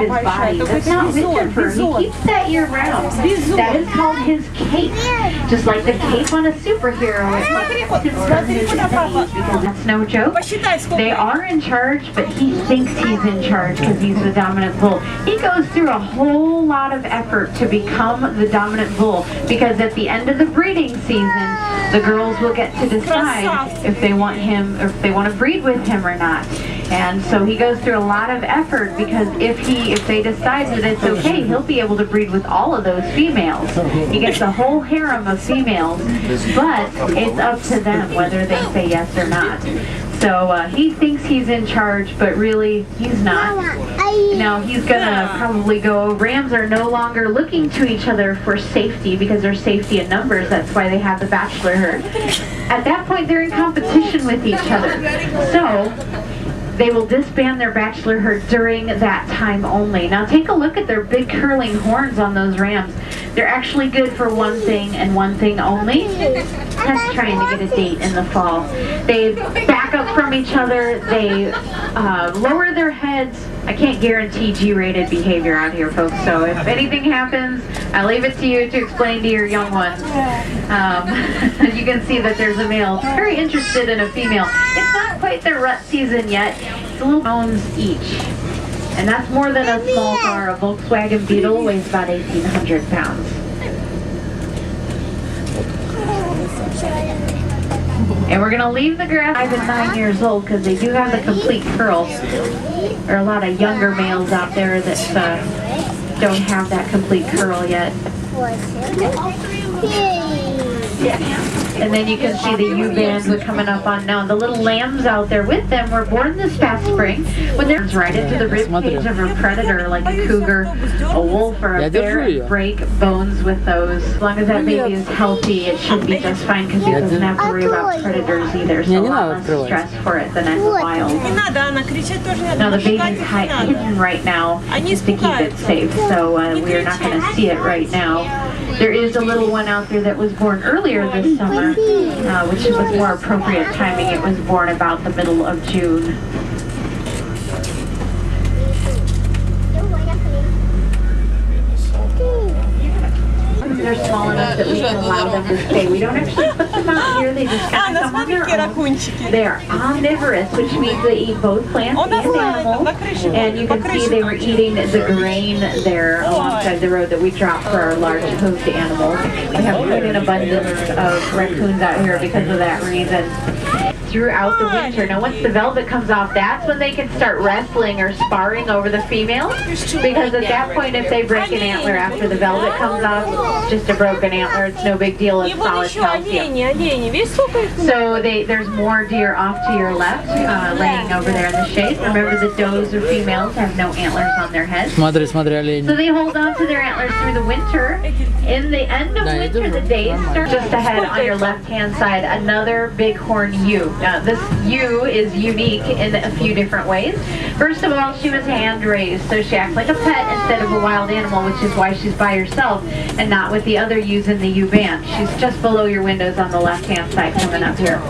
of his body. That's not winter fur. He keeps that year round. That is called his cape. Just like the cape on a superhero. Because that's no joke. They are in charge, but he thinks he's in charge because he's the dominant bull. He goes through a whole lot of effort to become the dominant bull, because at the end of the breeding season, the girls will get to decide if they want him, or if they want to breed with him or not. And so he goes through a lot of effort, because if they decide that it's okay, he'll be able to breed with all of those females. He gets a whole harem of females, but it's up to them whether they say yes or not. So he thinks he's in charge, but really he's not. Now he's gonna probably go, rams are no longer looking to each other for safety because there's safety in numbers. That's why they have the bachelor herd. At that point they're in competition with each other. So they will disband their bachelor herd during that time only. Now take a look at their big curling horns on those rams. They're actually good for one thing and one thing only. That's trying to get a date in the fall. They back up from each other. They lower their heads. I can't guarantee G-rated behavior out here, folks. So if anything happens, I leave it to you to explain to your young ones. You can see that there's a male very interested in a female. It's not quite their rut season yet. It's a little pounds each. And that's more than a small car. A Volkswagen Beetle weighs about 1,800 pounds. And we're going to leave the grass 5 and 9 years old because they do have the complete curl. There are a lot of younger males out there that don't have that complete curl yet. And then you can see the U-bands are coming up on now. The little lambs out there with them were born this past spring when they're right into the rib cage of a predator like a cougar, a wolf, or a bear, and break bones with those. As long as that baby is healthy, it should be just fine because he doesn't have to worry about predators either. So a lot less stress for it than in the wild. Now the baby's hidden right now just to keep it safe, so we're not going to see it right now. There is a little one out there that was born earlier this summer, which was more appropriate timing. It was born about the middle of June. They're small enough that we can allow them to stay. We don't actually put them out here. They just kind of come on their own. They are omnivorous, which means they eat both plants and animals. And you can see they were eating the grain there alongside the road that we dropped for our large host animals. We have quite an abundance of raccoons out here because of that reason. Throughout the winter. Now once the velvet comes off, that's when they can start wrestling or sparring over the females, because at that point if they break an antler after the velvet comes off, it's just a broken antler, it's no big deal, it's solid calcium. So there's more deer off to your left, laying over there in the shade. Remember the does or females have no antlers on their heads. So they hold on to their antlers through the winter. In the end of winter, the days start just ahead on your left hand side, another bighorn ewe. Now, this ewe is unique in a few different ways. First of all, she was hand raised, so she acts like a pet instead of a wild animal, which is why she's by herself and not with the other ewes in the ewe band. She's just below your windows on the left hand side coming up here.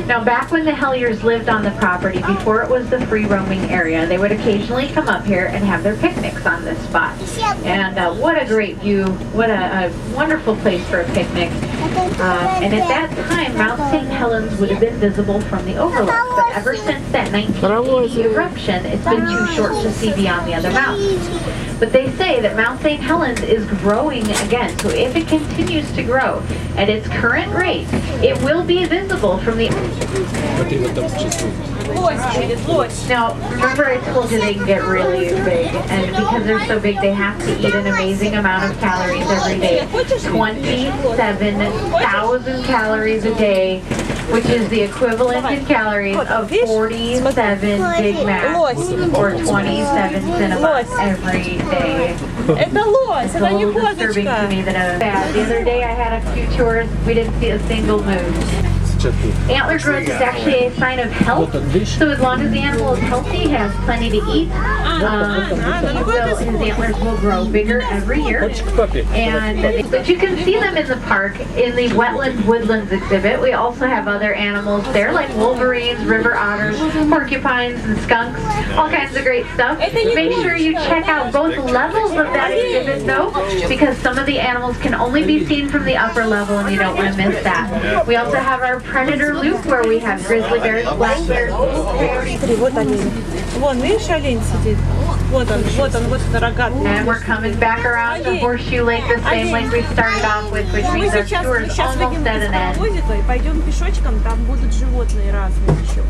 Now back when the Helliers lived on the property, before it was the free roaming area, they would occasionally come up here and have their picnics on this spot. And what a great view, what a wonderful place for a picnic. And at that time, Mount St. Helens would have been visible from the overlook, but ever since that 1980 eruption, it's been too short to see beyond the other mountains. But they say that Mount St. Helens is growing again, so if it continues to grow at its current rate, it will be visible from the... Now, remember I told you they can get really big, and because they're so big, they have to eat an amazing amount of calories every day. 27,000 calories a day, which is the equivalent in calories of 47 Big Macs or 27 Cinnabons every day. It's a little disturbing to me that the other day I had a few tours, we didn't see a single moose. Antler growth is actually a sign of health. So as long as the animal is healthy, has plenty to eat, his antlers will grow bigger every year. But you can see them in the park in the Wetlands Woodlands exhibit. We also have other animals there like wolverines, river otters, porcupines, and skunks. All kinds of great stuff. Make sure you check out both levels of that exhibit though, because some of the animals can only be seen from the upper level and you don't want to miss that. We also have our predator loop where we have grizzly bears, black bears, Вон, видишь, олень сидит. Вот он, вот рогатый. And we're coming back around to Horseshoe Lake the same lake we started off with, which means our tour is almost at an end. Пойдем пешочком, там будут животные разные еще.